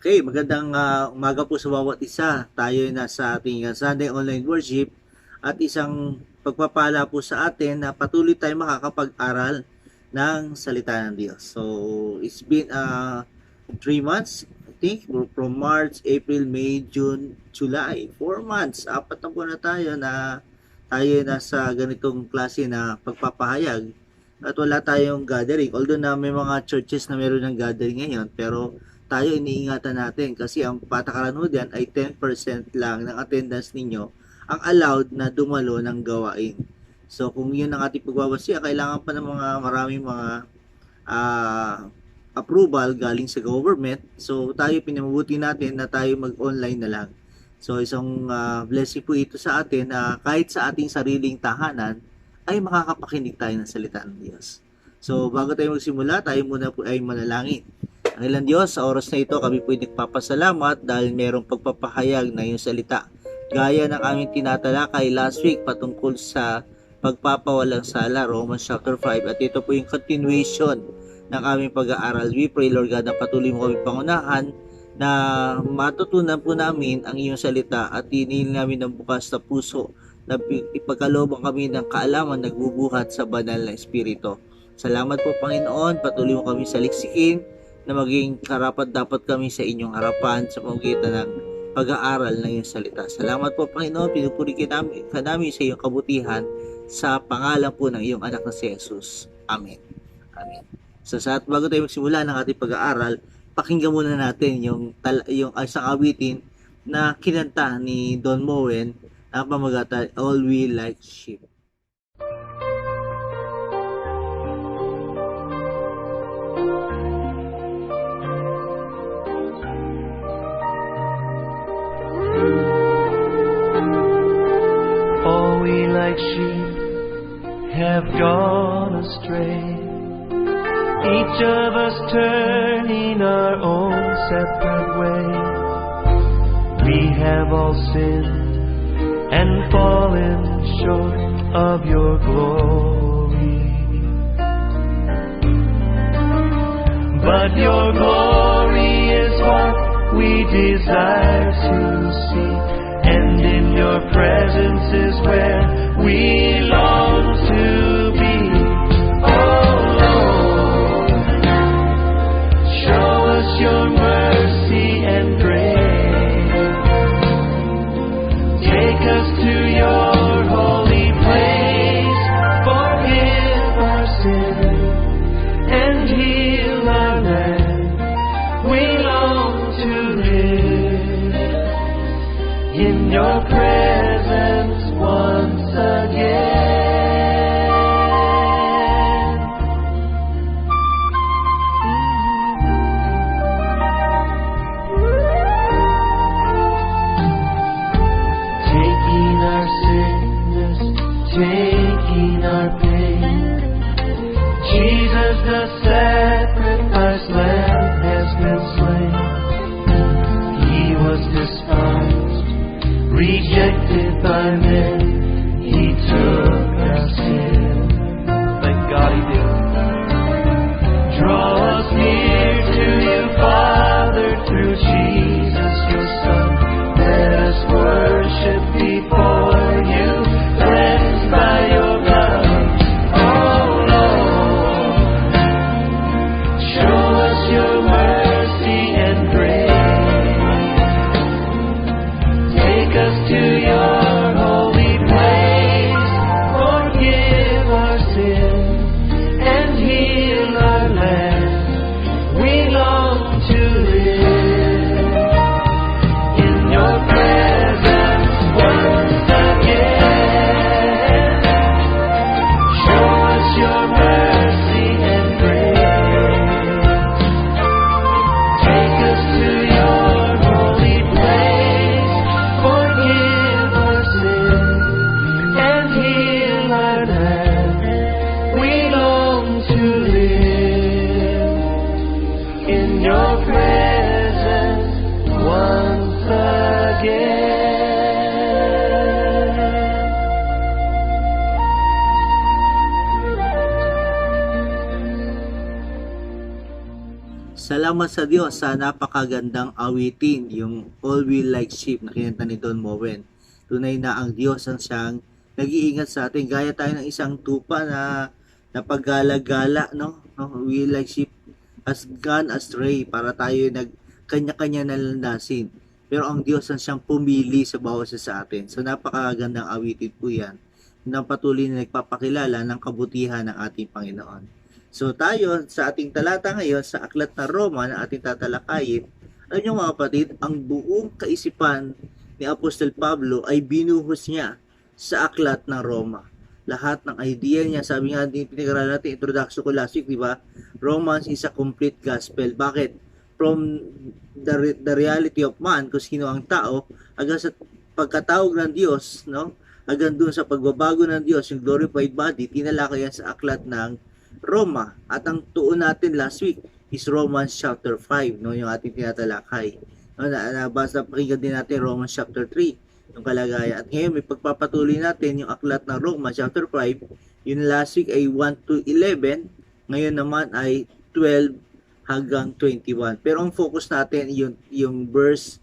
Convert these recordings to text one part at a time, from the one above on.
Okay, magandang umaga po sa bawat isa. Tayo ay nasa ating Sunday online worship at isang pagpapala po sa atin na patuloy tayong makakapag-aral ng salita ng Diyos. So, it's been 3 months, I think, from March, April, May, June, July. 4 months, 4 na tayo na tayo ay nasa ganitong klase na pagpapahayag at wala tayong gathering. Although na may mga churches na meron ng gathering ngayon, pero tayo iniingatan natin kasi ang patakaran ho diyan ay 10% lang ng attendance ninyo ang allowed na dumalo ng gawain. So kung yun ang ating pagbabasiya, kailangan pa ng maraming mga approval galing sa government. So tayo pinamabuti natin na tayo mag-online na lang. So isang blessing po ito sa atin na kahit sa ating sariling tahanan ay makakapakinig tayo ng salita ng Diyos. So bago tayo magsimula, tayo muna po ay manalangin. Ang Diyos, sa oras na ito kami po nagpapasalamat dahil mayroong pagpapahayag na iyong salita. Gaya ng aming tinatalakay last week patungkol sa pagpapawalang sala, Romans chapter 5. At ito po yung continuation ng aming pag-aaral. We pray, Lord God, na patuloy mo kami pangunahan na matutunan po namin ang iyong salita at hinihil namin ng bukas na puso na ipagkalooban kami ng kaalaman nagbubuhat sa banal na Espiritu. Salamat po, Panginoon. Patuloy mo kami saliksikin na maging karapat-dapat kami sa inyong harapan sa pamamagitan ng pag-aaral ng iyong salita. Salamat po, Panginoon. Pinupuri ka namin sa iyong kabutihan sa pangalan po ng iyong anak na si Jesus. Amen. Amen. So sa bago tayo magsimula ng ating pag-aaral, pakinggan muna natin yung isang awitin na kinanta ni Don Moen na pamagatan All We Like Sheep. All we like sheep have gone astray, each of us turning our own separate way. We have all sinned and fallen short of your glory, but your glory is what we desire to see, and in your presence is where we long to be. Oh Lord, show us your mercy and grace. Take us to your holy place, forgive our sin and heal our land. We long to live in your presence once again. Taking our sickness, taking our pain, Jesus the sacrifice lamb has been slain. He was despised, rejected by men, he took our sin. Thank God he did. Draw us near to you, Father, through Jesus your Son. Let us worship before you, cleansed by your blood. Oh Lord, show us your mercy and grace. Take us to your holy Salamat sa Diyos sa napakagandang awitin, yung All We Like Sheep na kinanta ni Don Moen. Tunay na ang Diyos ang siyang nag-iingat sa atin. Gaya tayo ng isang tupa na napaggala-gala, no? We like sheep has gone astray para tayo kanya-kanya nalandasin. Pero ang Diyos ang siyang pumili sa bawat isa sa atin. So napakagandang awitin po yan na patuloy na nagpapakilala ng kabutihan ng ating Panginoon. So tayo sa ating talata ngayon sa aklat na Roma na ating tatalakayin, alam niyo mga kapatid, ang buong kaisipan ni Apostol Pablo ay binuhos niya sa aklat ng Roma. Lahat ng idea niya, sabi nga din pinag-aralan natin introduction ko last week, di ba? Romans is a complete gospel. Bakit? From the reality of man, kung sino ang tao, hanggang sa pagkatawag ng Diyos, no? Hanggang doon sa pagbabago ng Diyos, yung glorified body, tinalakay yan sa aklat ng Roma. At ang tuon natin last week is Romans chapter 5, no, yung ating tinatalakay. No, basta pakinggan din natin Romans chapter 3, yung kalagayan. At ngayon may pagpapatuloy natin yung aklat ng Romans chapter 5. Yung last week ay 1 to 11, ngayon naman ay 12 hanggang 21. Pero ang focus natin yung verse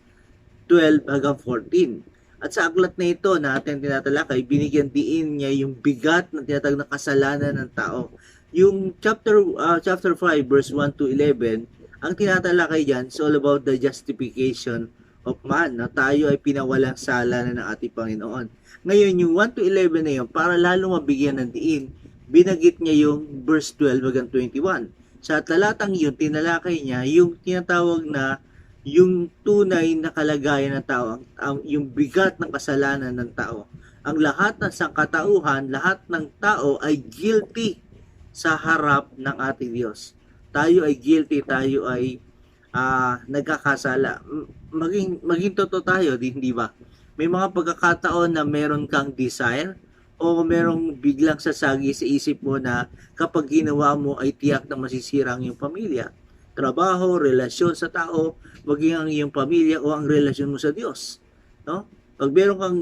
12 hanggang 14. At sa aklat na ito na ating tinatalakay, binigyan diin niya yung bigat na tinatawag na kasalanan ng tao. Yung chapter 5 verse 1 to 11, ang tinatalakay diyan is all about the justification of man. Na tayo ay pinawalang sala na ng ating Panginoon. Ngayon yung 1 to 11 na yun, para lalong mabigyan ng diin, binagit niya yung verse 12 hanggang 21. Sa talatang yun, tinalakay niya yung tinatawag na yung tunay na kalagayan ng tao, yung bigat ng kasalanan ng tao. Ang lahat ng sangkatauhan, lahat ng tao ay guilty sa harap ng ating Diyos. Tayo ay guilty, tayo ay nagkakasala. Maging totoo tayo, hindi ba? May mga pagkakataon na meron kang desire o merong biglang sasagi sa isip mo na kapag ginawa mo ay tiyak na masisira ang iyong pamilya, trabaho, relasyon sa tao, maging ang iyong pamilya o ang relasyon mo sa Diyos. No? Pag meron kang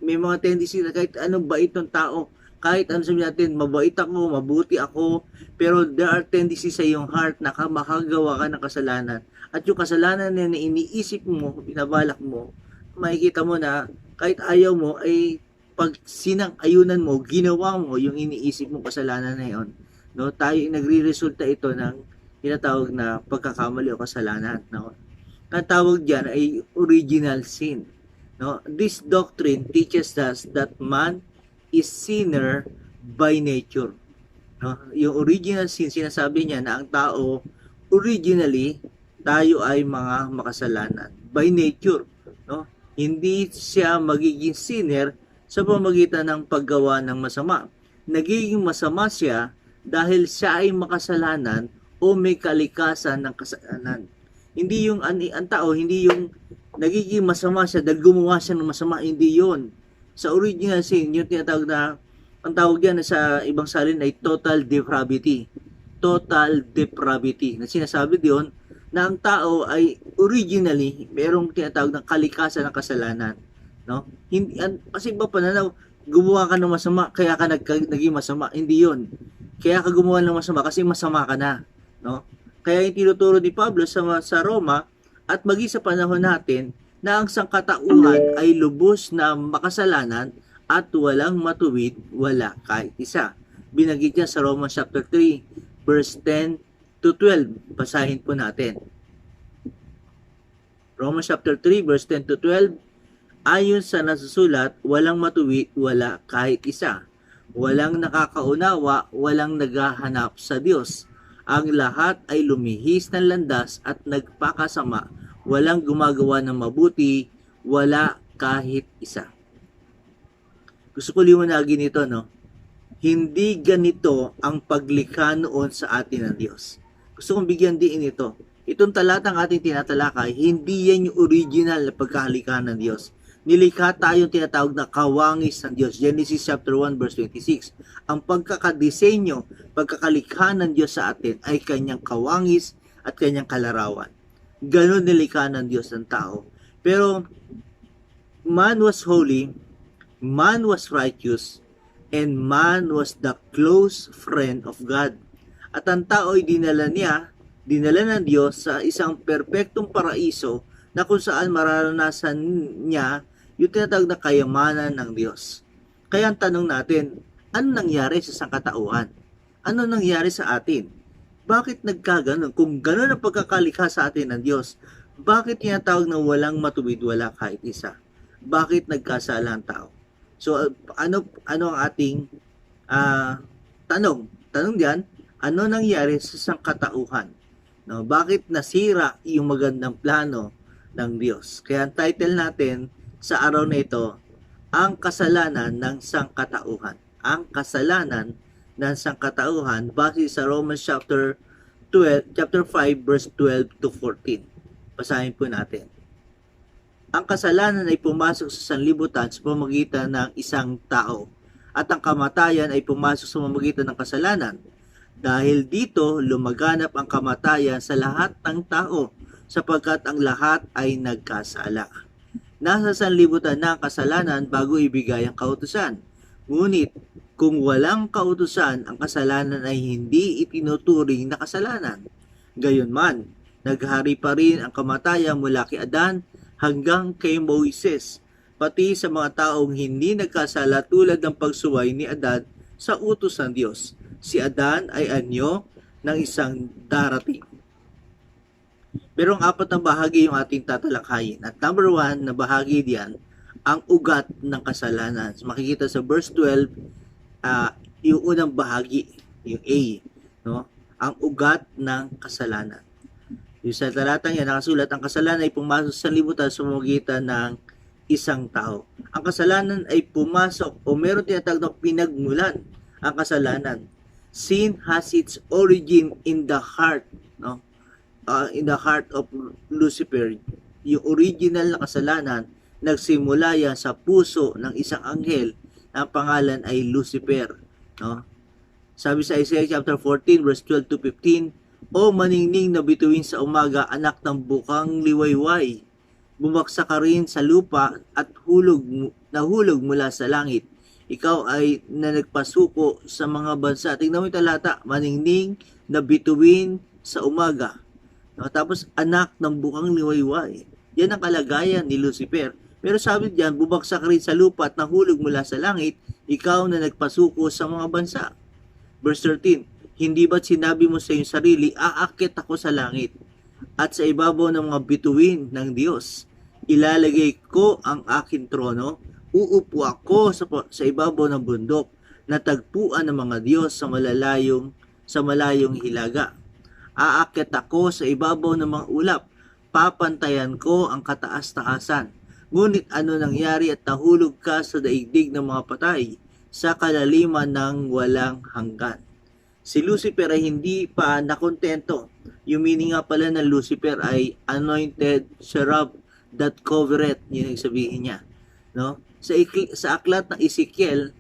may mga tendency na kahit anong bait ng tao, kahit ano sabihin natin, mabait ako, mabuti ako, pero there are tendencies sa iyong heart na makagawa ka ng kasalanan. At yung kasalanan na iniisip mo, binabalak mo, makikita mo na kahit ayaw mo, ay pag sinang-ayunan mo, ginawa mo yung iniisip mong kasalanan na yun. No? Tayo nagre-resulta ito ng tinatawag na pagkakamali o kasalanan. No? Ang tawag diyan ay original sin. No? This doctrine teaches us that man is sinner by nature. No? Yung original sin, sinasabi niya na ang tao, originally, tayo ay mga makasalanan. By nature. No? Hindi siya magiging sinner sa pamamagitan ng paggawa ng masama. Nagiging masama siya dahil siya ay makasalanan o may kalikasan ng kasalanan. Hindi yung ang tao, hindi yung nagiging masama siya dahil gumawa siya ng masama, hindi yon. Sa original sin, yung tinatawag na, ang tawag yan sa ibang salin ay total depravity. Total depravity. Na sinasabi diyon na ang tao ay originally merong tinatawag ng kalikasan ng kasalanan. No? Hindi, kasi iba pananaw, gumawa ka ng masama, kaya ka naging masama. Hindi yon. Kaya ka gumawa ng masama kasi masama ka na. No? Kaya yung tinuturo ni Pablo sa Roma at maging sa panahon natin na ang sangkatauhan ay lubos na makasalanan at walang matuwid, wala kahit isa. Binanggit niya sa Romans chapter 3, verse 10 to 12. Basahin po natin. Romans chapter 3, verse 10 to 12. Ayon sa nasusulat, walang matuwid, wala kahit isa. Walang nakakaunawa, walang naghahanap sa Diyos. Ang lahat ay lumihis ng landas at nagpakasama. Walang gumagawa ng mabuti, wala kahit isa. Gusto ko liwanagin ito, no? Hindi ganito ang paglikha noon sa atin ng Diyos. Gusto kong bigyan din ito. Itong talatang ating tinatalakay, hindi yan yung original na pagkahalikha ng Diyos. Nilikha tayong tinatawag na kawangis ng Diyos. Genesis chapter 1 verse 26. Ang pagkakadesenyo, pagkakalikha ng Diyos sa atin ay kanyang kawangis at kanyang kalarawan. Ganon nilikha ng Diyos ng tao. Pero man was holy, man was righteous, and man was the close friend of God. At ang tao ay dinala niya dinala ng Diyos sa isang perpektong paraiso na kung saan mararanasan niya yung tinatawag na kayamanan ng Diyos. Kaya ang tanong natin, ano nangyari sa sangkatauhan? Ano nangyari sa atin? Bakit nagkaganon? Kung ganon ang pagkakalikha sa atin ng Diyos, bakit tinatawag na walang matuwid, wala kahit isa? Bakit nagkasala ang tao? So, ano ang ating tanong? Tanong diyan, ano nangyari sa sangkatauhan? No, bakit nasira yung magandang plano ng Diyos? Kaya ang title natin sa araw na ito, ang kasalanan ng sangkatauhan. Ang kasalanan ng sangkatauhan base sa Romans chapter 5 verse 12 to 14. Basahin po natin. Ang kasalanan ay pumasok sa sanlibutan sa pamamagitan ng isang tao, at ang kamatayan ay pumasok sa pamamagitan ng kasalanan. Dahil dito, lumaganap ang kamatayan sa lahat ng tao, sapagkat ang lahat ay nagkasala. Nasa sanlibutan na ang kasalanan bago ibigay ang kautusan. Ngunit, kung walang kautusan, ang kasalanan ay hindi itinuturing na kasalanan. Gayunman, naghari pa rin ang kamatayan mula kay Adan hanggang kay Moises, pati sa mga taong hindi nagkasala tulad ng pagsuway ni Adan sa utos ng Diyos. Si Adan ay anyo ng isang darating. Pero ang apat na bahagi yung ating tatalakayin. At number 1 na bahagi diyan, ang ugat ng kasalanan. So, makikita sa verse 12, yung unang bahagi, yung A, no? Ang ugat ng kasalanan. Yung sa talatang yan, nakasulat, ang kasalanan ay pumasok sa sanlibutan sa pamamagitan ng isang tao. Ang kasalanan ay pumasok o meron tinatawag na pinagmulan ang kasalanan. Sin has its origin in the heart, no? In the heart of Lucifer. Yung original na kasalanan, nagsimula yan sa puso ng isang anghel na ang pangalan ay Lucifer, no? Sabi sa Isaiah chapter 14 verse 12 to 15, O maningning na bituin sa umaga, anak ng bukang liwayway, bumagsak ka rin sa lupa at nahulog mula sa langit. Ikaw ay nagpasuko sa mga bansa. Tingnan mo yung talata, maningning na bituin sa umaga. No, tapos anak ng bukang liwayway. Yan ang kalagayan ni Lucifer. Pero sabi diyan, bumagsak rin sa lupa at nahulog mula sa langit, ikaw na nagpasuko sa mga bansa. Verse 13, hindi ba't sinabi mo sa iyong sarili, aakit ako sa langit at sa ibabaw ng mga bituin ng Diyos. Ilalagay ko ang aking trono, uupo ako sa ibabaw ng bundok, na tagpuan ng mga Diyos sa malayong hilaga. Aakit ako sa ibabaw ng mga ulap, papantayan ko ang kataas-taasan. Ngunit ano nangyari at nahulog ka sa daigdig ng mga patay, sa kalaliman ng walang hanggan. Si Lucifer ay hindi pa nakontento. Yung meaning nga pala ng Lucifer ay anointed cherub that covereth, yun yung sabihin niya, no? Sa aklat ng Ezekiel,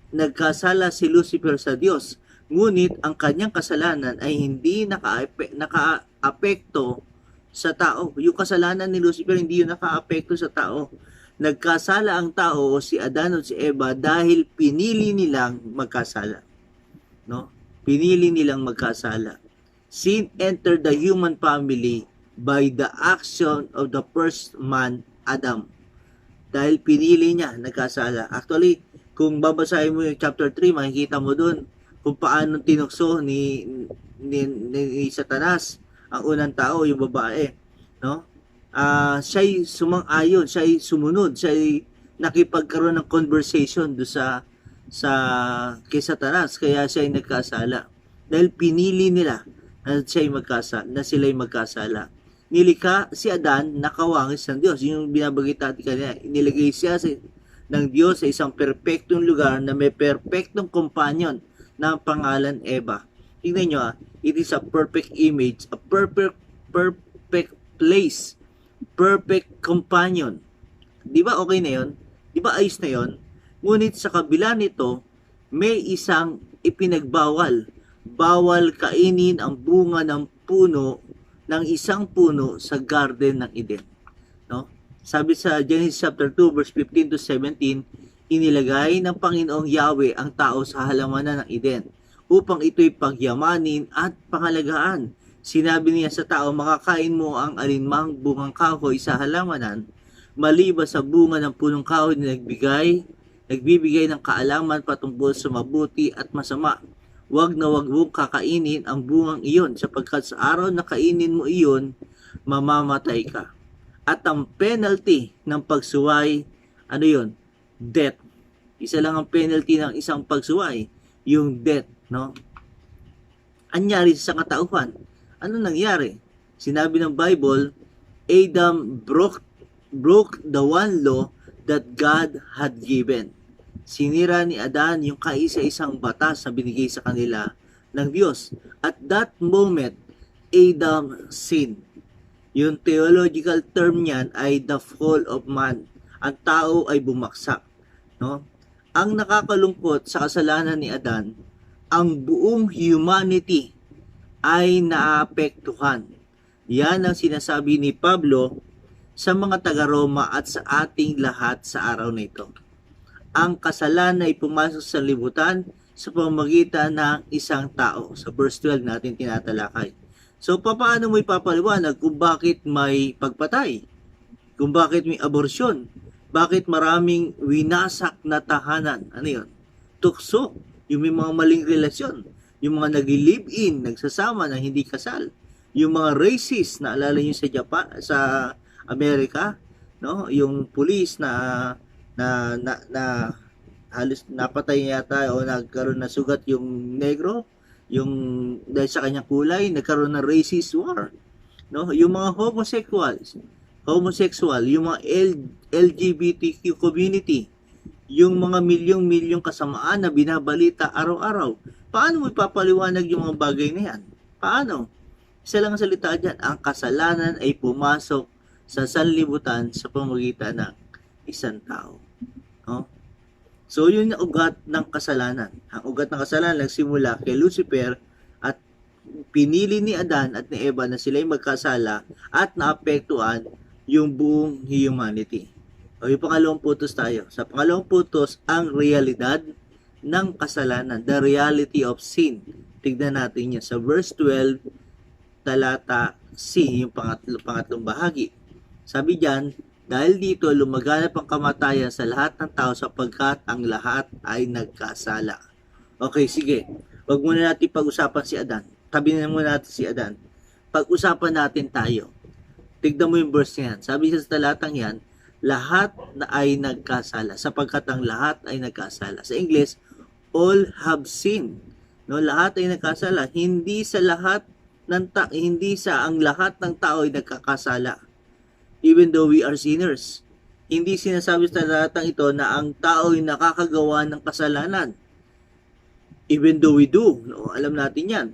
nagkasala si Lucifer sa Diyos, ngunit ang kanyang kasalanan ay hindi naka-apekto sa tao. Yung kasalanan ni Lucifer hindi yun naka-apekto sa tao. Nagkasala ang tao o si Adan o si Eva dahil pinili nilang magkasala, no? Pinili nilang magkasala. Sin entered the human family by the action of the first man, Adam. Dahil pinili niya, nagkasala. Actually, kung babasahin mo yung chapter 3, makikita mo dun kung paano tinukso ni Satanas ang unang tao, yung babae, no? Siya'y sumang-ayon, siya'y sumunod, siya'y nakipagkaroon ng conversation do sa kay Satanas, kaya siya'y nagkasala. Dahil pinili nila na sila'y magkasala. Nilikha si Adan na kawangis ng Diyos. Yung binabanggit natin kanina, inilagay siya ng Diyos sa isang perpektong lugar na may perpektong companion na pangalan Eva. Tingnan nyo, it is a perfect image, a perfect place, perfect companion. Di ba okay na yun? Di ba ayos na yun? Ngunit sa kabila nito, may isang ipinagbawal. Bawal kainin ang bunga ng isang puno sa garden ng Eden. No? Sabi sa Genesis chapter 2 verse 15 to 17, inilagay ng Panginoong Yahweh ang tao sa halamanan ng Eden upang ito'y pagyamanin at pangalagaan. Sinabi niya sa tao, makakain mo ang alinmang bungang kahoy sa halamanan, maliban sa bunga ng punong kahoy na nagbibigay ng kaalaman patungkol sa mabuti at masama. Huwag na huwag mong kakainin ang bungang iyon, sapagkat sa araw na kainin mo iyon, mamamatay ka. At ang penalty ng pagsuway, ano yun? Death. Isa lang ang penalty ng isang pagsuway, yung death, no? Anyari sa katauhan. Ano nangyari? Sinabi ng Bible, Adam broke the one law that God had given. Sinira ni Adan yung kaisa-isang batas na binigay sa kanila ng Diyos. At that moment, Adam sinned. Yung theological term niyan ay the fall of man. Ang tao ay bumagsak, no? Ang nakakalungkot sa kasalanan ni Adan, ang buong humanity ay naapektuhan. Yan ang sinasabi ni Pablo sa mga taga-Roma at sa ating lahat sa araw na ito. Ang kasalanan ay pumasok sa libutan sa pamamagitan ng isang tao. Sa verse 12 natin tinatalakay. So, paano mo ipapaliwanag kung bakit may pagpatay? Kung bakit may abortion? Bakit maraming winasak na tahanan? Ano yun? Tukso. Yung may mga maling relasyon. Yung mga nag-live-in, nagsasama na hindi kasal. Yung mga racist, naalala nyo sa Japan, sa Amerika, no? Yung police na halos napatay yata o nagkaroon na sugat yung negro, yung dahil sa kanyang kulay, nagkaroon ng racist war, no? Yung mga homosexual, yung mga LGBTQ community, yung mga milyong-milyong kasamaan na binabalita araw-araw. Paano mo ipapaliwanag yung mga bagay na yan? Paano? Isa lang ang salita dyan, ang kasalanan ay pumasok sa sanlibutan sa pamamagitan ng isang tao. No? So, yun yung ugat ng kasalanan. Ang ugat ng kasalanan nagsimula kay Lucifer at pinili ni Adan at ni Eva na sila'y magkasala at naapektuhan yung buong humanity. O yung pangalawang putos tayo. Sa pangalawang putos, ang realidad ng kasalanan. The reality of sin. Tignan natin yan sa verse 12, talata C, yung pangatlong bahagi. Sabi diyan, dahil dito lumaganap ang kamatayan sa lahat ng tao sapagkat ang lahat ay nagkasala. Okay, sige. Wag muna natin pag-usapan si Adan. Tabi na muna natin si Adan. Pag-usapan natin tayo. Tignan mo yung verse niyan. Sabi sa talatang yan, lahat na ay nagkasala sapagkat ang lahat ay nagkasala. Sa English, all have sinned. No, lahat ay nagkasala. Hindi sa ang lahat ng tao ay nagkakasala. Even though we are sinners. Hindi sinasabi sa talatang ito na ang tao ay nakakagawa ng kasalanan. Even though we do. No, alam natin yan.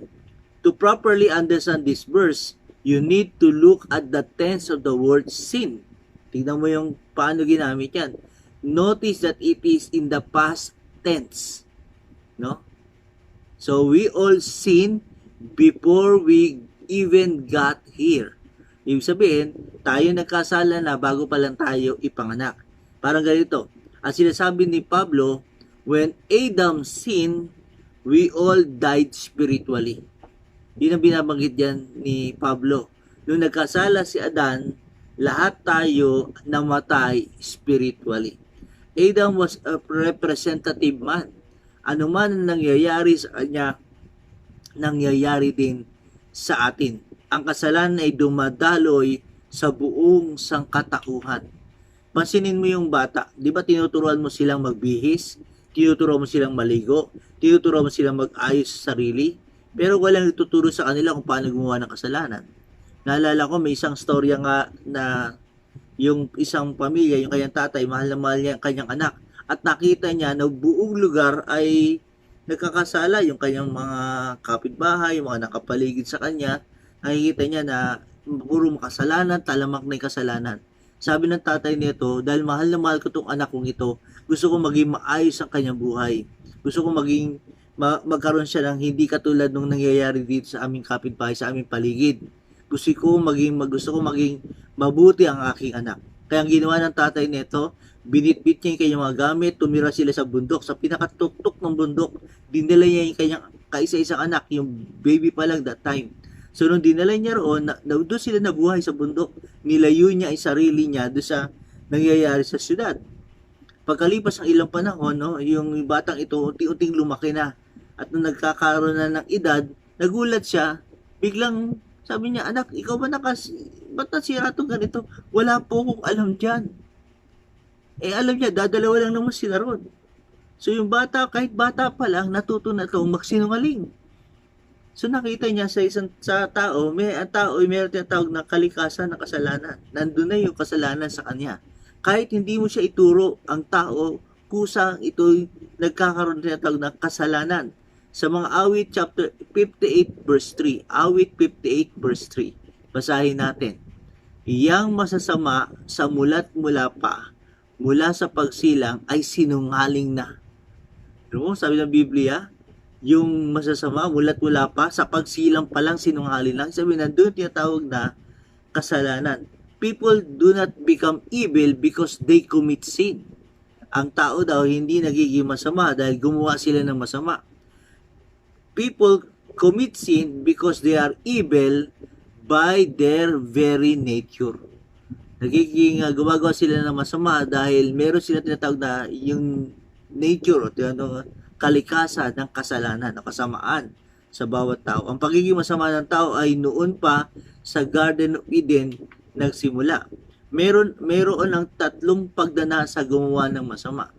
To properly understand this verse, you need to look at the tense of the word sin. Tignan mo yung paano ginamit yan. Notice that it is in the past tense. No? So, we all sin before we even got here. Ibig sabihin, tayo nagkasala na bago pa lang tayo ipanganak. Parang ganito. Ang sinasabi ni Pablo, when Adam sinned, we all died spiritually. Yun ang binabanggit yan ni Pablo. Nung nagkasala si Adan, lahat tayo namatay spiritually. Adam was a representative man. Ano man ang nangyayari sa kanya, nangyayari din sa atin. Ang kasalanan ay dumadaloy sa buong sangkatauhan. Pansinin mo yung bata, di ba tinuturuan mo silang magbihis, tinuturuan mo silang maligo, tinuturuan mo silang mag-ayos sa sarili, pero walang ituturo sa kanila kung paano gumawa ng kasalanan. Naalala ko may isang storya nga na yung isang pamilya, yung kanyang tatay, mahal na mahal niya ang kanyang anak, at nakita niya na buong lugar ay nagkakasala, yung kanyang mga kapitbahay, yung mga nakapaligid sa kanya, nakikita niya na puro makasalanan, talamak na yung kasalanan. Sabi ng tatay nito, dahil mahal na mahal ko itong anak kong ito, gusto ko maging maayos ang kanyang buhay. Gusto ko magkaroon siya ng hindi katulad nung nangyayari dito sa aming kapitbahay, sa aming paligid. Gusto ko maging mabuti ang aking anak. Kaya ang ginawa ng tatay nito, binitbit niya yung kanyang mga gamit, tumira sila sa bundok, sa pinakatuktok ng bundok, dinala niya yung kanyang kaisa-isang anak, yung baby pa lang that time. So nung dinala niya roon, doon sila nabuhay sa bundok. Nilayo niya ang sarili niya doon sa nangyayari sa syudad. Pagkalipas ng ilang panahon, no, yung batang ito unti-unting lumaki na. At nung nagkakaroon na ng edad, nagulat siya, biglang sabi niya, anak, ikaw ba ba't nasira itong ganito? Wala po akong alam dyan. Alam niya, dadalawa lang naman sila ron. So yung bata, kahit bata pa lang, natuto na itong magsinungaling. So nakita niya sa tao, ang tao ay mayroon tinatawag na kalikasan ng kasalanan. Nandun na yung kasalanan sa kanya. Kahit hindi mo siya ituro, ang tao, kusang ito'y nagkakaroon tinatawag ng kasalanan. Sa mga awit chapter 58 verse 3, awit 58 verse 3, basahin natin. Iyang masasama sa mulat mula pa, mula sa pagsilang ay sinungaling na. Ano? Sabi ng Biblia, yung masasama mulat mula pa, sa pagsilang pa lang sinungaling lang. Sabi na doon tinatawag na kasalanan. People do not become evil because they commit sin. Ang tao daw hindi nagiging masama dahil gumawa sila ng masama. People commit sin because they are evil by their very nature. Nagiging gumagawa sila ng masama dahil meron sila tinatawag na yung nature o kalikasan ng kasalanan, ng kasamaan sa bawat tao. Ang pagiging masama ng tao ay noon pa sa Garden of Eden nagsimula. Meron ng tatlong pagdana sa gumawa ng masama.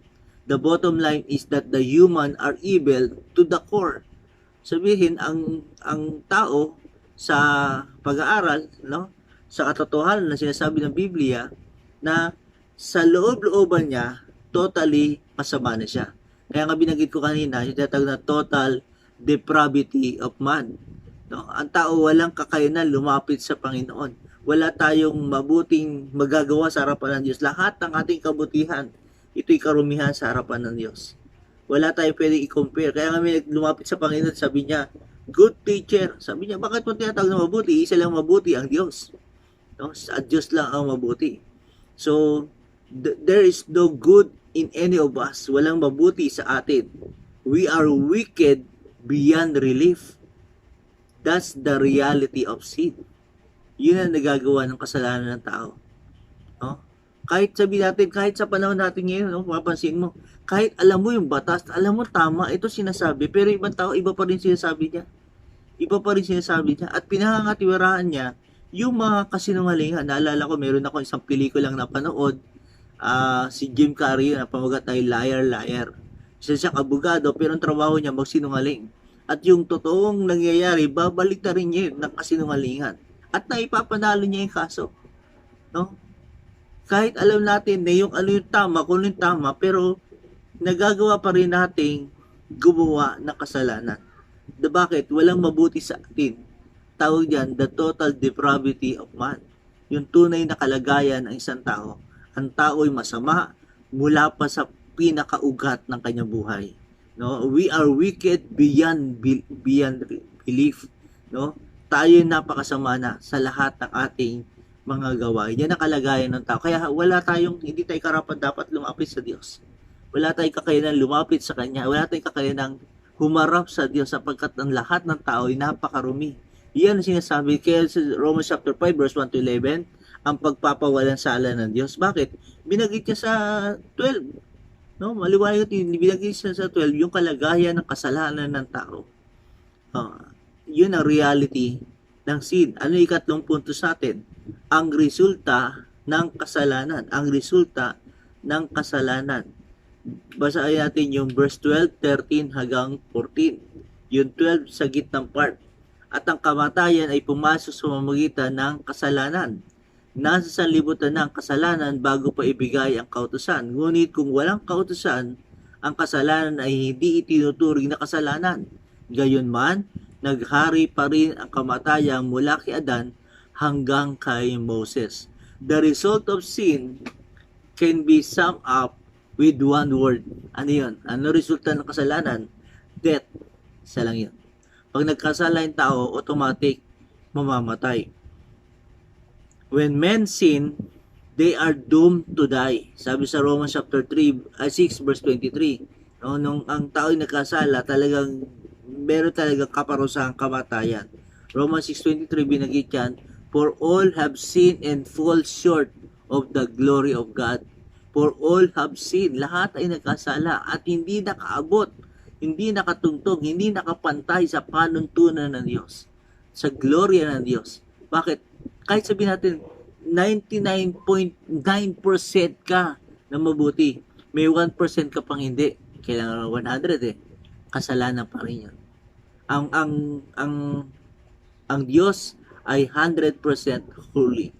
The bottom line is that the human are evil to the core. Sabihin, ang tao sa pag-aaral, no, sa katotohanan na sinasabi ng Biblia, na sa loob-looban niya, totally masama na siya. Kaya nga binanggit ko kanina, yung tinatawag na total depravity of man. No? Ang tao walang kakayanan lumapit sa Panginoon. Wala tayong mabuting magagawa sa harapan ng Diyos. Lahat ng ating kabutihan, ito'y karumihan sa harapan ng Diyos. Wala tayong pwedeng i-compare. Kaya kami lumapit sa Panginoon, sabi niya, good teacher. Sabi niya, bakit mo tinatawag na mabuti? Isa lang mabuti, ang Diyos. No? At Diyos lang ang mabuti. So, there is no good in any of us. Walang mabuti sa atin. We are wicked beyond relief. That's the reality of sin. Yun ang nagagawa ng kasalanan ng tao. No? Kahit sabi natin, kahit sa panahon natin ngayon, no, mapapansin mo, kahit alam mo yung batas, alam mo tama, ito sinasabi, pero ibang tao, iba pa rin sinasabi niya. Iba pa rin sinasabi niya. At pinangangatiwaraan niya, yung mga kasinungalingan. Naalala ko, meron ako isang pelikulang napanood, si Jim Carrey, na pamagat ay Liar, Liar. Isa siyang abogado, pero ang trabaho niya magsinungaling. At yung totoong nangyayari, babalik na rin niya yun ng kasinungalingan. At naipapanalo niya yung kaso. No? Kahit alam natin na yung ano yung tama, kung ano yung tama, pero nagagawa pa rin nating gumawa ng kasalanan. Bakit? Walang mabuti sa atin. Tawag diyan, the total depravity of man. Yung tunay na kalagayan ng isang tao. Ang tao ay masama mula pa sa pinakaugat ng kanyang buhay. No? We are wicked beyond belief. No? Tayo napakasama na sa lahat ng ating mga gawain. Yan ang kalagayan ng tao. Kaya hindi tayo karapat dapat lumapit sa Diyos. Wala tayong kakayanan lumapit sa Kanya. Wala tayong kakayanan humarap sa Diyos sapagkat ang lahat ng tao ay napakarumi. Yan ang sinasabi. Kaya sa Romans chapter 5 verse 1 to 11, ang pagpapawalan sala ng Diyos. Bakit? Binagit niya sa 12. No? Maliwanag ito, binagit niya sa 12 yung kalagayan ng kasalanan ng tao. Yun ang reality ng sin. Ano yung ikatlong punto sa atin? Ang resulta ng kasalanan. Ang resulta ng kasalanan. Basahin natin yung verse 12, 13 hanggang 14. Yung 12 sa gitnang part. At ang kamatayan ay pumasok sa pamamagitan ng kasalanan. Nasa sanlibutan ng kasalanan bago pa ibigay ang kautusan. Ngunit kung walang kautusan, ang kasalanan ay hindi itinuturing na kasalanan. Gayunman, naghari pa rin ang kamatayang mula kay Adan hanggang kay Moses. The result of sin can be summed up with one word. Ano yun? Ano resulta ng kasalanan? Death. Isa lang yun. Pag nagkasala yung tao, automatic mamamatay. When men sin, they are doomed to die. Sabi sa Romans chapter 6 verse 23. No, nung ang tao ay nagkasala, talagang meron talagang kaparusahang kamatayan. Romans 6:23 binanggit yan, for all have sinned and fall short of the glory of God. For all have sinned, lahat ay nagkasala at hindi nakaabot, hindi nakatungtong, hindi nakapantay sa panuntunan ng Diyos, sa gloria ng Diyos. Bakit? Kahit sabihin natin 99.9% ka na mabuti, may 1% ka pang hindi, kailangan 100 kasalanan pa rin yun. Ang Diyos ay 100% holy.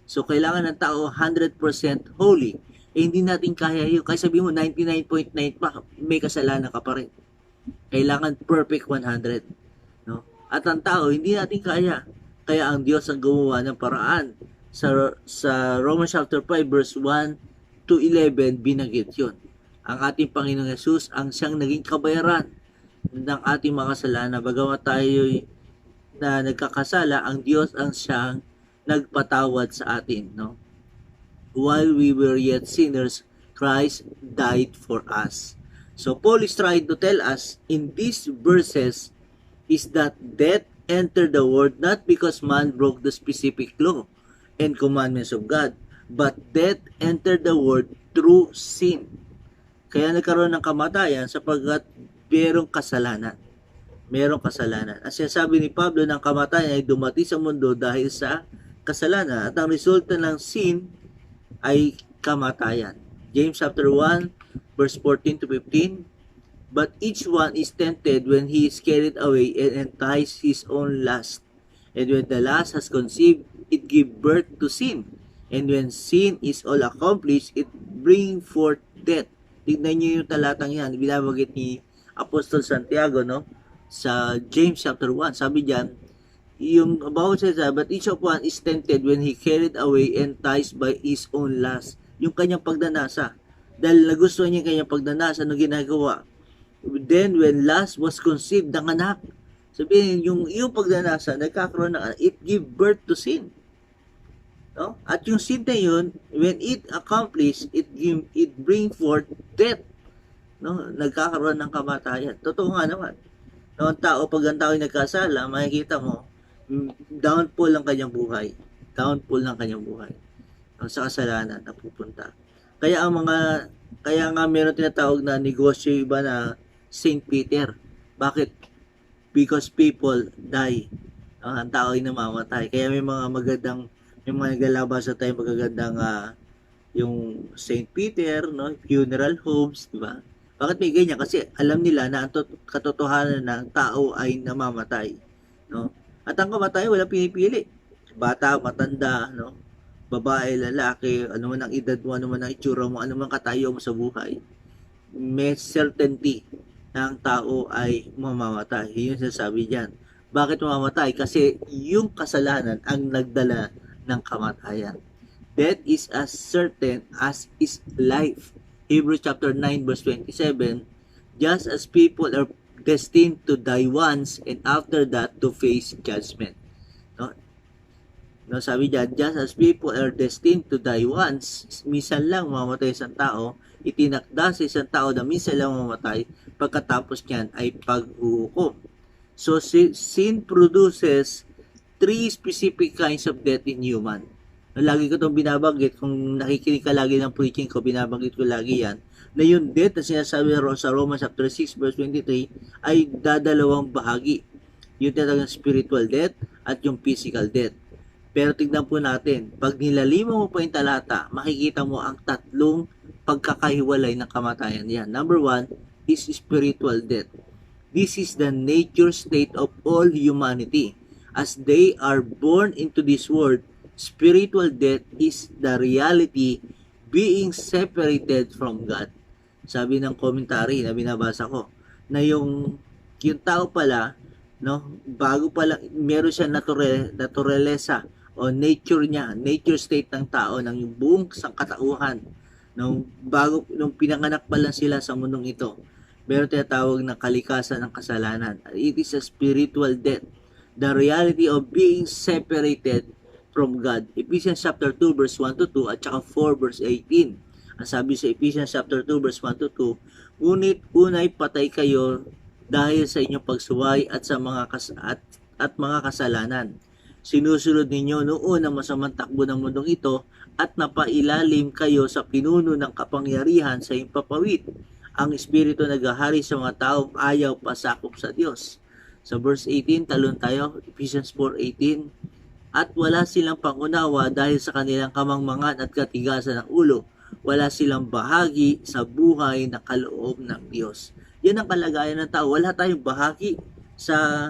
So, kailangan ng tao 100% holy. Hindi natin kaya yun. Kaya sabihin mo, 99.9 pa, may kasalanan ka pa rin. Kailangan perfect 100. No? At ang tao, hindi natin kaya. Kaya ang Diyos ang gumawa ng paraan. Sa Romans chapter 5, verse 1 to 11, binanggit yun. Ang ating Panginoong Yesus ang siyang naging kabayaran ng ating mga kasalanan. Bagamat tayo na nagkakasala, ang Diyos ang siyang nagpatawad sa atin, no? While we were yet sinners, Christ died for us. So Paul is trying to tell us in these verses is that death entered the world not because man broke the specific law and commandments of God, but death entered the world through sin. Kaya nagkaroon ng kamatayan sapagkat merong kasalanan. Merong kasalanan. Ang sinasabi ni Pablo ng kamatayan ay dumating sa mundo dahil sa kasalanan. At ang resulta ng sin ay kamatayan. James chapter 1, verse 14 to 15. But each one is tempted when he is carried away and enticed his own lust. And when the lust has conceived, it gives birth to sin. And when sin is all accomplished, it brings forth death. Tignan niyo yung talatang yan. Binabagit ni Apostol Santiago, no? Sa James chapter 1, sabi diyan, yung about says, but each of one is tempted when he carried away and enticed by his own lust. Yung kanyang pagdanasa. Dahil nagustuhan niya yung kanyang pagdanasa, ano ginagawa? Then when lust was conceived, nanganak. Sabihin, yung pagdanasa, nagkakaroon ng, it give birth to sin. No? At yung sin na yun, when it accomplished, it bring forth death. No? Nagkakaroon ng kamatayan. Totoo nga naman. No, ang tao, pag ang tao ay nagkasala, makikita mo, downfall ang kanyang buhay. Downfall ng kanyang buhay. No, sa kasalanan na pupunta. Kaya nga meron tinatawag na negosyo iba na Saint Peter. Bakit? Because people die. No, ang tao ay namamatay. Kaya may mga naglalabas sa tayo magagandang yung Saint Peter, no, funeral homes, di ba? Bakit may ganyan? Kasi alam nila na ang katotohanan ng tao ay namamatay, no? At ang kamatayan wala pinipili. Bata, matanda, no? Babae, lalaki, ano man ang edad mo, ano man ang itsura mo, ano man katayo mo sa buhay. May certainty na ang tao ay mamamatay. Yun yung sasabi diyan. Bakit mamamatay? Kasi yung kasalanan ang nagdala ng kamatayan. Death is as certain as is life. Hebrews chapter 9 verse 27, just as people are destined to die once and after that to face judgment. No? No, sabi diyan, just as people are destined to die once, minsan lang mamatay isang tao, itinakda sa isang tao na minsan lang mamatay, pagkatapos niyan ay paghuhukom. So sin produces three specific kinds of death in human. Lagi ko itong binabanggit, kung nakikinig ka lagi ng preaching ko, binabanggit ko lagi yan, na yung death na sinasabi sa Romans chapter 6 verse 23 ay dadalawang bahagi. Yung tinatawag ng spiritual death at yung physical death. Pero tignan po natin, pag nilalima mo pa yung talata, makikita mo ang tatlong pagkakahiwalay ng kamatayan yan. Number 1 is spiritual death. This is the nature state of all humanity. As they are born into this world, spiritual death is the reality being separated from God. Sabi ng commentary na binabasa ko, na yung tao pala, no, bago pala, meron siya naturalesa o nature niya, nature state ng tao, ng buong sangkatauhan, nung pinanganak pa lang sila sa mundong ito, meron tinatawag na kalikasan ng kasalanan. It is a spiritual death, the reality of being separated from God. Ephesians chapter 2 verse 1 to 2 at saka 4 verse 18. Ang sabi sa Ephesians chapter 2 verse 1 to 2, ngunit unay patay kayo dahil sa inyong pagsuway at sa at mga kasalanan. Sinusunod ninyo noon ang masamang takbo ng mundong ito at napailalim kayo sa pinuno ng kapangyarihan sa impapawid. Ang Espiritu naghahari sa mga taong ayaw pasakop sa Diyos. Sa verse 18, talon tayo, Ephesians 4:18. At wala silang pangunawa dahil sa kanilang kamangmangan at katigasan ng ulo. Wala silang bahagi sa buhay na kaloob ng Diyos. Yan ang kalagayan ng tao. Wala tayong bahagi sa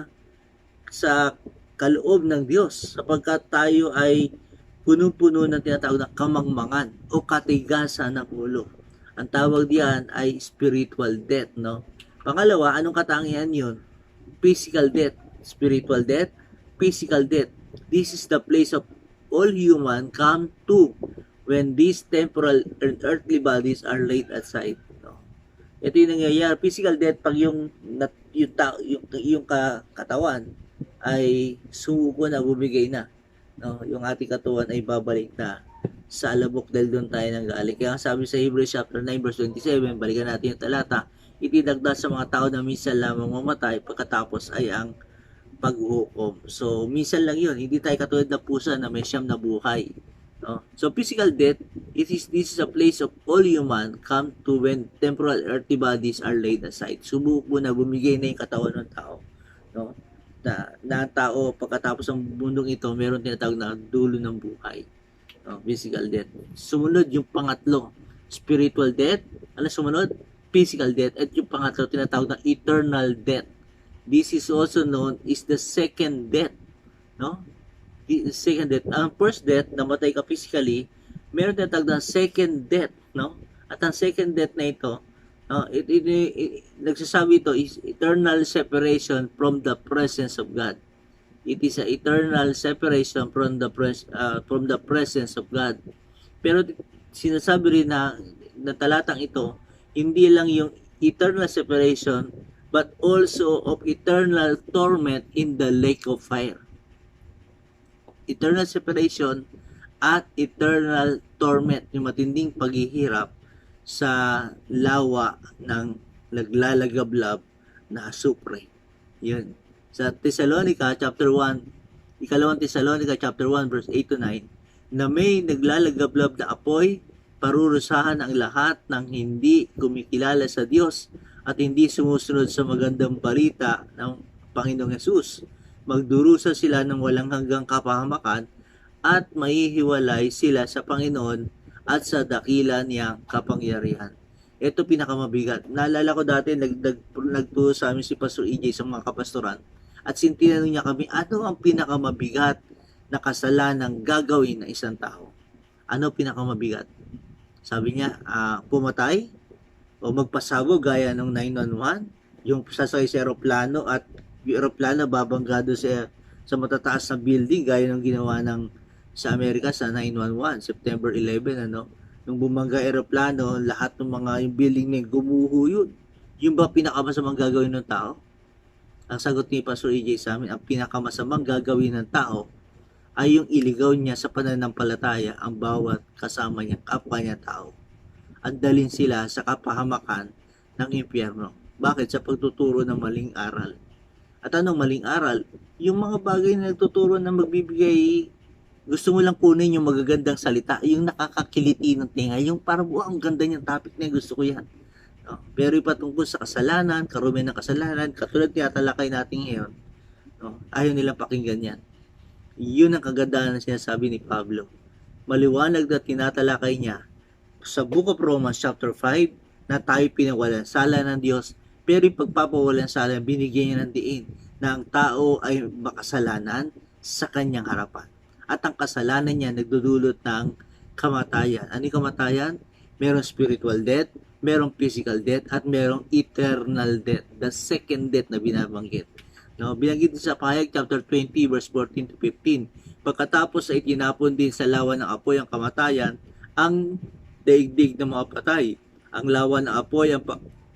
kaloob ng Diyos sapagkat tayo ay punong-puno ng tinatawag na kamangmangan o katigasan ng ulo. Ang tawag diyan ay spiritual death, no? Pangalawa, anong katangian yun? Physical death. Spiritual death, physical death. This is the place of all human come to when these temporal and earthly bodies are laid aside. No? Ito yung nangyayari. Physical death pag yung katawan ay sumuko na, bumigay na. No? Yung ating katawan ay babalik na sa alabok dahil doon tayo nanggaling. Kaya sabi sa Hebrews chapter 9 verse 27, balikan natin yung talata, itinagda sa mga tao na minsan lamang mamatay pagkatapos ay ang paghuhukom. So, minsan lang yun. Hindi tayo katulad na pusa na may siyam na buhay. No? So, physical death, this is a place of all human come to when temporal earthly bodies are laid aside. Subuko na, bumigay na yung katawan ng tao. No? Na tao, pagkatapos ng mundong ito, meron tinatawag na dulo ng buhay. No? Physical death. Sumunod yung pangatlo, spiritual death. Ano sumunod? Physical death. At yung pangatlo, tinatawag na eternal death. This is also known as the second death. No? The second death. Ang first death, namatay ka physically, meron tinatawag na second death. No? At ang second death na ito, nagsasabi ito is eternal separation from the presence of God. It is a eternal separation from the presence of God. Pero sinasabi rin na talatang ito, hindi lang yung eternal separation, but also of eternal torment in the lake of fire. Eternal separation at eternal torment, yung matinding paghihirap sa lawa ng naglalagablab na asupre. Yun. Sa Thessalonica chapter 1, ikalawang Thessalonica chapter 1 verse 8 to 9, na may naglalagablab na apoy, parurusahan ang lahat ng hindi kumikilala sa Diyos at hindi sumusunod sa magandang balita ng Panginoong Hesus. Magdurusa sila ng walang hanggang kapahamakan at mahihiwalay sila sa Panginoon at sa dakila niyang kapangyarihan. Ito pinakamabigat. Naalala ko dati, nagturo sa amin si Pastor EJ sa mga kapastoran at tinanong niya kami, ano ang pinakamabigat na kasalanang gagawin ng isang tao? Ano pinakamabigat? Sabi niya, pumatay o magpasabog gaya ng 911, yung sasakay sa aeroplano at yung aeroplano babanggado sa matataas na building gaya ng ginawa ng sa Amerika sa 911, September 11, ano? Nung bumangga aeroplano, lahat ng mga yung building na gumuho yun. Yung ba pinakamasamang gagawin ng tao? Ang sagot ni Pastor EJ sa amin, ang pinakamasamang gagawin ng tao ay yung iligaw niya sa pananampalataya ang bawat kasama niya, kapwa niya tao. At dalhin sila sa kapahamakan ng impyerno. Bakit? Sa pagtuturo ng maling aral. At anong maling aral? Yung mga bagay na nagtuturo na magbibigay, gusto mo lang kunin yung magagandang salita, yung nakakakiliti ng tinga, yung parang, ang ganda niyang topic na gusto ko yan. No? Pero patungkol sa kasalanan, karumihan ng kasalanan, katulad niya talakay natin ngayon, no? Ayaw nilang pakinggan yan. Yun ang kagandahan na sinasabi ni Pablo. Maliwanag na tinatalakay niya sa Book of Romans chapter 5 na tayo pinawalan sala ng Diyos, pero yung pagpapawalan sala, binigyan niya ng diin na ang tao ay makasalanan sa kanyang harapan. At ang kasalanan niya nagdudulot ng kamatayan. Ano yung kamatayan? Merong spiritual death, merong physical death, at merong eternal death. The second death na binabanggit. No, binanggit sa Pahayag chapter 20 verse 14 to 15. Pagkatapos ay tinapon din sa lawa ng apoy ang kamatayan, ang daigdig ng mga patay. Ang lawa ng apoy ang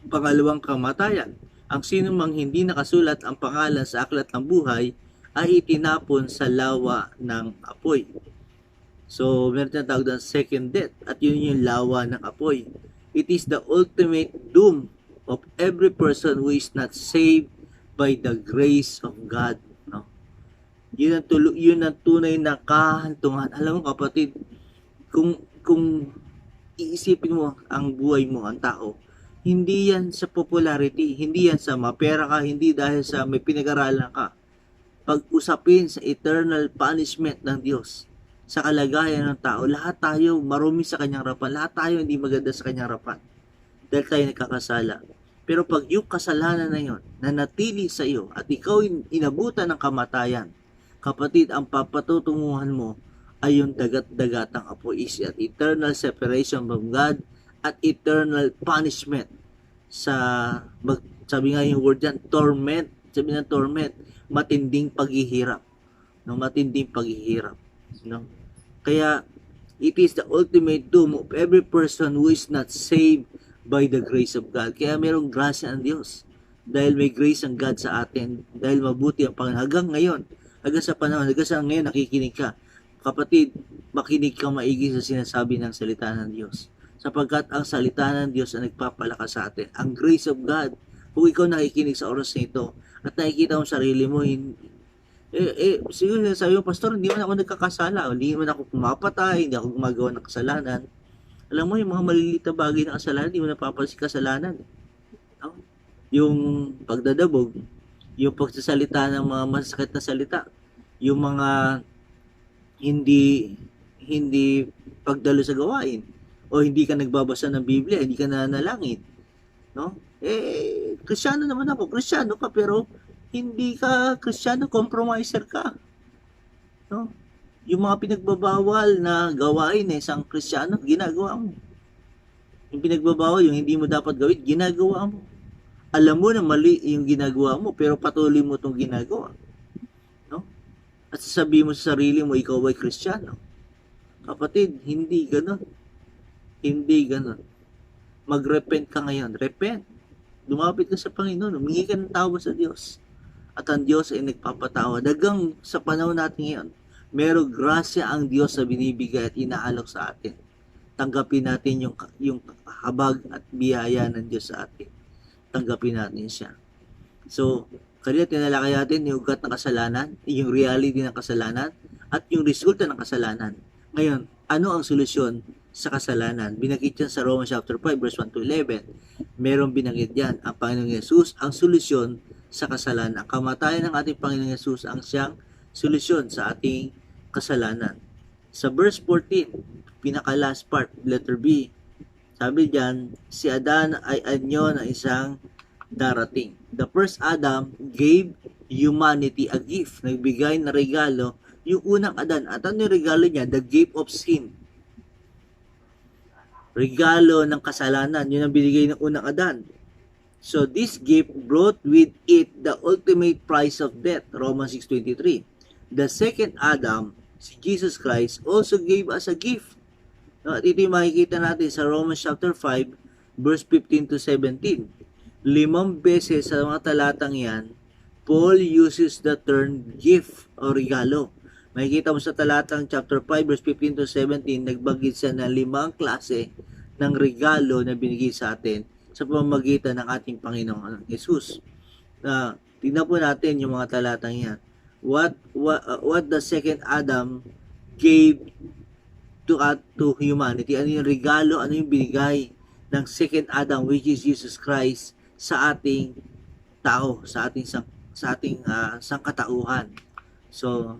pangalawang kamatayan. Ang sino mang hindi nakasulat ang pangalan sa aklat ng buhay ay itinapon sa lawa ng apoy. So, meron tayong tawag ng second death at yun yung lawa ng apoy. It is the ultimate doom of every person who is not saved by the grace of God. No? Yun ang tunay na kahantungan. Alam mo kapatid, kung iisipin mo ang buhay mo, ang tao, hindi yan sa popularity, hindi yan sa mapera ka, hindi dahil sa may pinag-aralan ka. Pag-usapin sa eternal punishment ng Diyos, sa kalagayan ng tao, lahat tayo marumi sa kanyang harapan, lahat tayo hindi maganda sa kanyang harapan dahil tayo nagkakasala. Pero pag yung kasalanan na yon na natili sa iyo at ikaw inabutan ng kamatayan, kapatid, ang papatutunguhan mo ay yung dagat-dagatang apoy at eternal separation from God at eternal punishment sa, sabi nga yung word dyan, torment. Sabi ng torment, matinding paghihirap. No? Matinding paghihirap. No? Kaya, it is the ultimate doom of every person who is not saved by the grace of God. Kaya mayroong grasya ng Diyos. Dahil may grace ng God sa atin. Dahil mabuti ang Panginoon. Hanggang ngayon, hanggang sa panahon, hanggang sa ngayon nakikinig ka. Kapatid, makinig kang maigi sa sinasabi ng salita ng Diyos. Sapagkat ang salita ng Diyos ang nagpapalakas sa atin. Ang grace of God. Kung ikaw nakikinig sa oras na ito at nakikita mo sarili mo, siguro sabi mo, Pastor, hindi man ako nagkakasala, hindi man ako pumapatay, hindi ako gumagawa ng kasalanan. Alam mo, yung mga maliliit na bagay na kasalanan, hindi mo napapansin kasalanan. No? Yung pagdadabog, yung pagsasalita ng mga masakit na salita, yung mga hindi pagdalo sa gawain, o hindi ka nagbabasa ng Biblia, hindi ka nananalangin. No? Kristyano naman ako, Kristyano ka, pero hindi ka Kristyano, compromiser ka. No? Yung mga pinagbabawal na gawain ng isang Kristyano, ginagawa mo. Yung pinagbabawal, yung hindi mo dapat gawin, ginagawa mo. Alam mo na mali yung ginagawa mo, pero patuloy mo itong ginagawa. No? At sasabihin mo sa sarili mo, ikaw ay Kristyano. Kapatid, hindi ganon. Hindi ganon. Mag-repent ka ngayon. Repent. Lumapit ka sa Panginoon. Humingi ka ng tawad sa Diyos. At ang Diyos ay nagpapatawad. Hanggang sa panahon natin ngayon, merong grasya ang Diyos na binibigay at inaalok sa atin. Tanggapin natin yung habag at biyaya ng Diyos sa atin. Tanggapin natin siya. So, kanina tinalakay natin yung ugat ng kasalanan, yung reality ng kasalanan, at yung resulta ng kasalanan. Ngayon, ano ang solusyon sa kasalanan? Binanggit yan sa Romans chapter 5, verse 1 to 11. Merong binanggit yan, ang Panginoong Yesus, ang solusyon sa kasalanan. Ang kamatayan ng ating Panginoong Yesus ang siyang solusyon sa ating kasalanan. Sa verse 14, pinaka-last part, letter B, sabi diyan, si Adan ay anyo ng isang darating. The first Adam gave humanity a gift. Nagbigay na regalo yung unang Adan. At ano yung regalo niya? The gift of sin. Regalo ng kasalanan. Yun ang binigay ng unang Adan. So this gift brought with it the ultimate price of death. Romans 6:23. The second Adam, si Jesus Christ, also gave us a gift. No, at ito yung makikita natin sa Romans chapter 5, verse 15 to 17. 5 beses sa mga talatang yan, Paul uses the term gift o regalo. Makikita mo sa talatang chapter 5, verse 15 to 17, nagbanggit siya ng 5 klase ng regalo na binigay sa atin sa pamamagitan ng ating Panginoong Jesus. Tingnan po natin yung mga talatang yan. What the second Adam gave to humanity. Ano yung regalo, ano yung binigay ng second Adam, which is Jesus Christ, sa ating tao, sa ating sangkatauhan. So,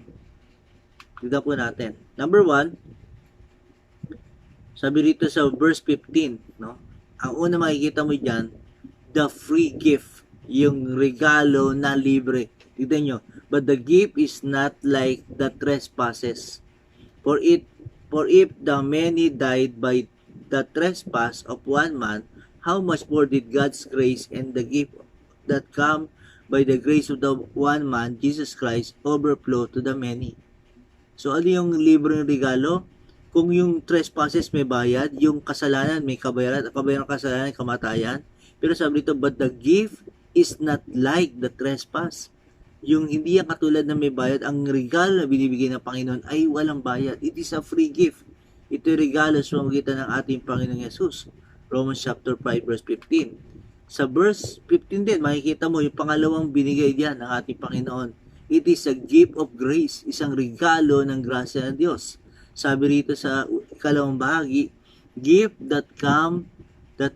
tignan po natin. Number 1, sabi rito sa verse 15, no? Ang una makikita mo diyan, the free gift, yung regalo na libre. Tignan nyo, but the gift is not like the trespasses. For if the many died by the trespass of one man, how much more did God's grace and the gift that come by the grace of the one man, Jesus Christ, overflow to the many? So, ano yung libreng regalo? Kung yung trespasses may bayad, yung kasalanan may kabayaran, kabayaran ng kasalanan, kamatayan. Pero sabi dito, but the gift is not like the trespass. Yung hindi yan katulad na may bayad, ang regalo na binibigay ng Panginoon ay walang bayad. It is a free gift. Ito yung regalo sa pamamagitan ng ating Panginoong Yesus. Romans chapter 5, verse 15. Sa verse 15 din, makikita mo yung pangalawang binigay diyan ng ating Panginoon. It is a gift of grace, isang regalo ng grasya ng Diyos. Sabi rito sa ikalawang bahagi, gift that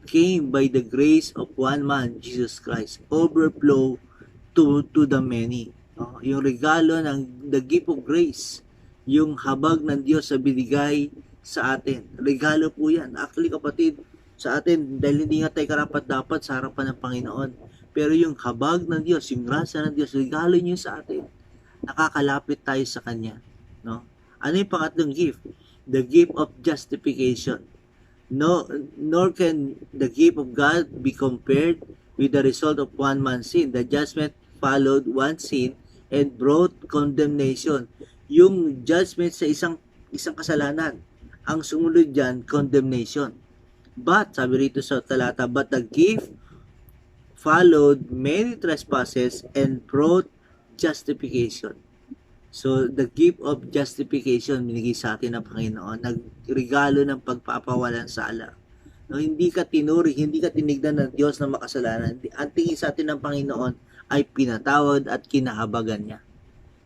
came by the grace of one man, Jesus Christ, overflow to the many. No? Yung regalo ng the gift of grace, yung habag ng Diyos sa binigay sa atin. Regalo po yan. Actually, kapatid, sa atin, dahil hindi nga tayo karapat-dapat sa harapan ng Panginoon. Pero yung habag ng Diyos, yung grasya ng Diyos, regalo niyo sa atin. Nakakalapit tayo sa Kanya. No? Ano yung pangatlong gift? The gift of justification. No, nor can the gift of God be compared with the result of one man's sin. The judgment followed one sin and brought condemnation. Yung judgment sa isang kasalanan, ang sumunod dyan, condemnation. But, sabi rito sa talata, but the gift followed many trespasses and brought justification. So, the gift of justification binigay sa atin ng Panginoon, nagregalo ng pagpapawalang sala. No, hindi ka tinuri, hindi ka tinignan ng Diyos na makasalanan. Ang tingin sa atin ng Panginoon ay pinatawad at kinahabagan niya.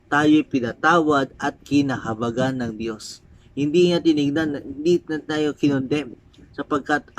Tayo'y pinatawad at kinahabagan ng Diyos. Hindi niya tinignan, hindi na tayo kinondem. Sapagkat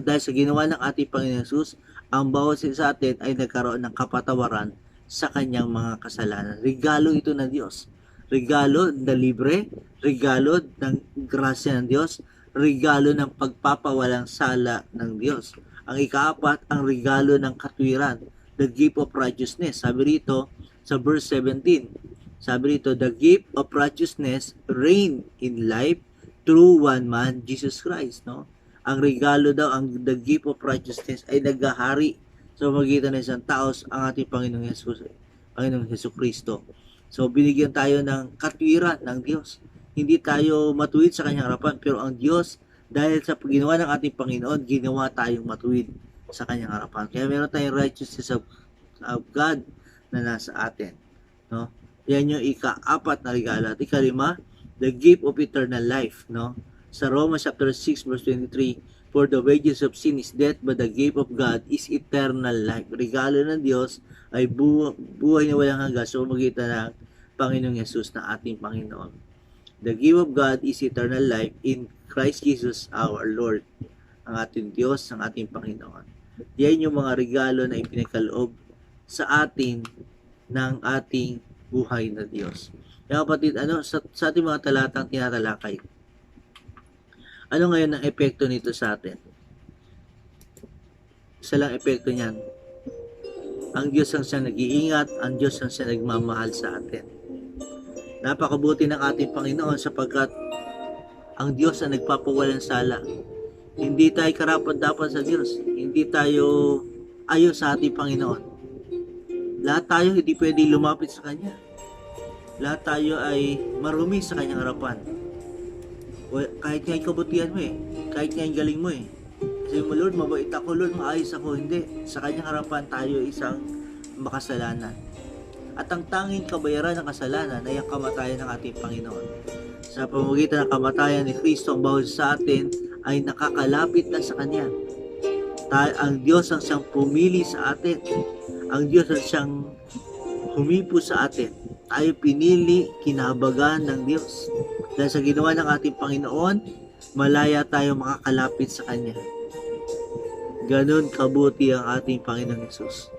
dahil sa ginawa ng ating Panginoon Jesus, ang bawat sa atin ay nagkaroon ng kapatawaran sa kanyang mga kasalanan. Regalo ito ng Diyos. Regalo na libre, regalo ng grasya ng Diyos, regalo ng pagpapawalang sala ng Diyos. Ang ikaapat, ang regalo ng katwiran, the gift of righteousness. Sabi rito sa verse 17, sabi rito, the gift of righteousness reign in life through one man, Jesus Christ. No? Ang regalo daw, the gift of righteousness ay naghahari sa magitan ng isang tao, ang ating Panginoong Hesus Kristo. So, binigyan tayo ng katwiran ng Diyos. Hindi tayo matuwid sa kanyang harapan, pero ang Diyos, dahil sa ginawa ng ating Panginoon, ginawa tayong matuwid sa kanyang harapan. Kaya meron tayong righteousness of God na nasa atin. No? Yan yung ika-apat na regalo. At ikalima, the gift of eternal life. No? Sa Romans chapter 6 verse 23, for the wages of sin is death, but the gift of God is eternal life. Regalo ng Diyos ay buhay na walang hanggan sa pamamagitan ng Panginoong Yesus na ating Panginoon. The gift of God is eternal life in Christ Jesus our Lord. Ang ating Diyos, ang ating Panginoon. Yan yung mga regalo na ipinagkaloob sa atin ng ating buhay na Diyos. Kaya kapatid, sa ating mga talatang tinatalakay, ano ngayon ang epekto nito sa atin? Isa lang epekto niyan. Ang Diyos ang siyang nag-iingat, ang Diyos ang siyang nagmamahal sa atin. Napakabuti ng ating Panginoon sapagkat ang Diyos ang nagpapawalang sala. Hindi tayo karapat-dapat sa Diyos. Hindi tayo ayon sa ating Panginoon. Lahat tayo hindi pwede lumapit sa Kanya. Lahat tayo ay marumi sa Kanyang harapan. Kahit nga yung kabutihan mo kahit nga yung galing mo sabi mo, Lord, mabait ako, Lord, maayos ako. Hindi, sa kanyang harapan tayo isang makasalanan. At ang tanging kabayaran ng kasalanan ay ang kamatayan ng ating Panginoon. Sa pamamagitan ng kamatayan ni Kristo, ang bawat sa atin ay nakakalapit na sa Kanya. Ang Diyos ang siyang pumili sa atin. Ang Diyos ang siyang humipo sa atin. Tayo pinili, kinahabagan ng Diyos. Dahil sa ginawa ng ating Panginoon, malaya tayo makakalapit sa Kanya. Ganon kabuti ang ating Panginoong Yesus.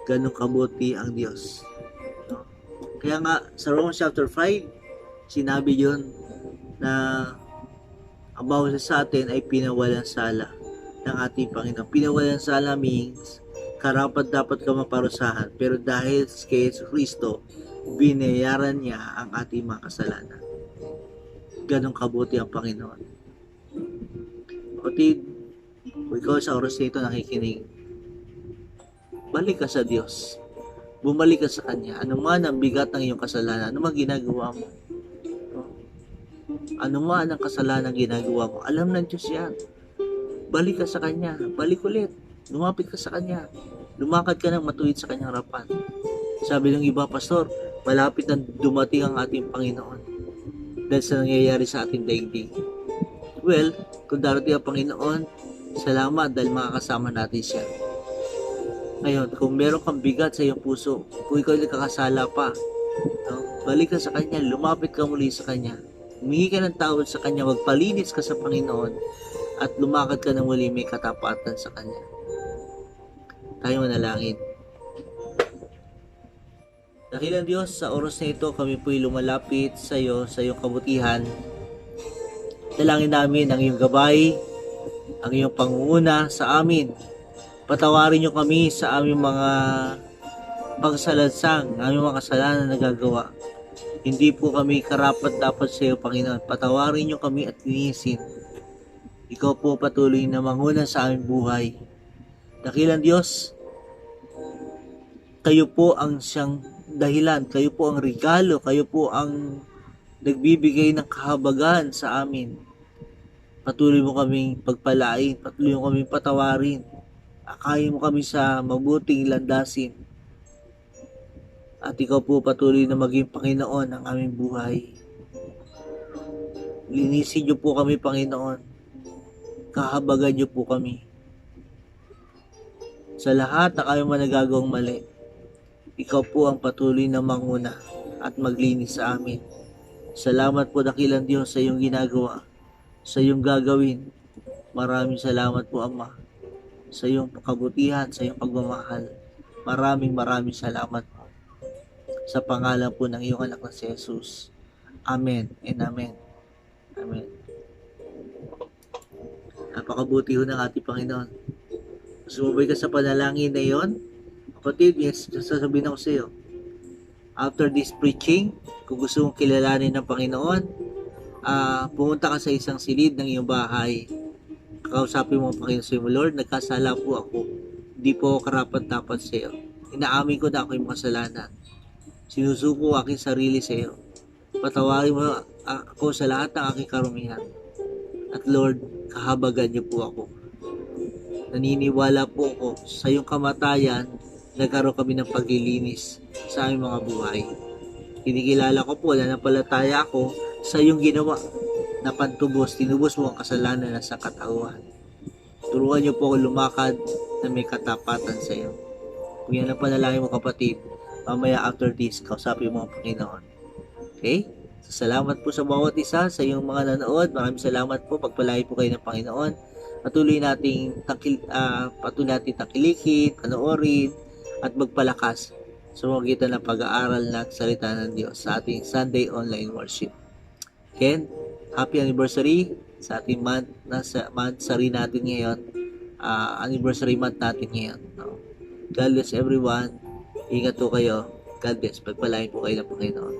Ganon kabuti ang Diyos. No? Kaya nga, sa Romans chapter 5, sinabi yun na ang bawat sa atin ay pinawalang sala ng ating Panginoon. Pinawalang sala means karapat dapat ka maparusahan, pero dahil kay Yesu Kristo, binayaran niya ang ating mga kasalanan. Ganong kabuti ang Panginoon. Kapatid, kung ikaw sa oras nito nakikinig, balik ka sa Diyos. Bumalik ka sa Kanya. Ano man ang bigat ng iyong kasalanan, ano man ginagawa mo. Ano man ang kasalanan ginagawa mo, alam ng Diyos yan. Balik ka sa Kanya. Balik ulit. Lumapit ka sa Kanya. Lumakad ka ng matuwid sa Kanyang harapan. Sabi ng iba, Pastor, malapit na dumating ang ating Panginoon dahil sa nangyayari sa ating daigdig. Well, kung darating ang Panginoon, salamat dahil makakasama natin siya. Ngayon, kung meron kang bigat sa iyong puso, kung ikaw ay nakakasala pa, No? Balik ka sa Kanya, lumapit ka muli sa Kanya. Humingi ka ng tawad sa Kanya, magpalinis ka sa Panginoon, at lumakad ka ng muli may katapatan sa Kanya. Tayo manalangin. Dakilang Diyos, sa oras na ito, kami po'y lumalapit sa iyo, sa iyong kabutihan. Dalangin namin ang iyong gabay, ang iyong pangunguna sa amin. Patawarin niyo kami sa aming mga pagsalansang, aming mga kasalanan na nagagawa. Hindi po kami karapat dapat sa iyo, Panginoon. Patawarin niyo kami at linisin. Ikaw po patuloy na manguna sa aming buhay. Dakilang Diyos, kayo po ang siyang dahilan, kayo po ang regalo, kayo po ang nagbibigay ng kahabagan sa amin. Patuloy mo kaming pagpalain, patuloy mo kaming patawarin. Akayin mo kami sa mabuting landasin. At ikaw po patuloy na maging Panginoon ng aming buhay. Linisin niyo po kami, Panginoon. Kahabagan niyo po kami. Sa lahat na kami managagawang mali, ikaw po ang patuloy na manguna at maglinis sa amin. Salamat po, dakilang Diyos, sa iyong ginagawa, sa iyong gagawin. Maraming salamat po, Ama, sa iyong kabutihan, sa iyong pagmamahal. Maraming salamat po. Sa pangalan po ng iyong anak na si Jesus. Amen and amen. Amen. Napakabuti ho ng ating Panginoon. Sumubay ka sa panalangin na iyon. Kapatid, yes, sasabihin ako sa iyo. After this preaching, kung gusto mong kilalanin ng Panginoon, pumunta ka sa isang silid ng iyong bahay. Kakausapin mo ang Panginoon sa iyo, Lord, nagkasala po ako. Hindi po ako karapat-dapat sa iyo. Inaamin ko na ako yung kasalanan. Sinusuko aking sarili sa iyo. Patawarin mo ako sa lahat ng aking karumihan. At Lord, kahabagan niyo po ako. Naniniwala po ako sa iyong kamatayan, nagkaroon kami ng paglilinis sa aming mga buhay. Kinikilala ko po, nanampalataya ako sa iyong ginawa na pantubos, tinubos mo ang kasalanan na sa katauhan. Turuan niyo po ako lumakad na may katapatan sa iyo. Kung yan ang panalangin mo, kapatid, mamaya after this, kausapin mo ang Panginoon. Okay? So, salamat po sa bawat isa, sa iyong mga nanood. Maraming salamat po. Pagpalain po kayo ng Panginoon. Patuloy nating takilikin, panoorin, at magpalakas sa magitan ng pag-aaral ng salita ng Diyos sa ating Sunday online worship. Again, happy anniversary sa ating month natin ngayon. Anniversary month natin ngayon. God bless everyone. Ingat po kayo. God bless. Pagpalain po kayo ng Panginoon.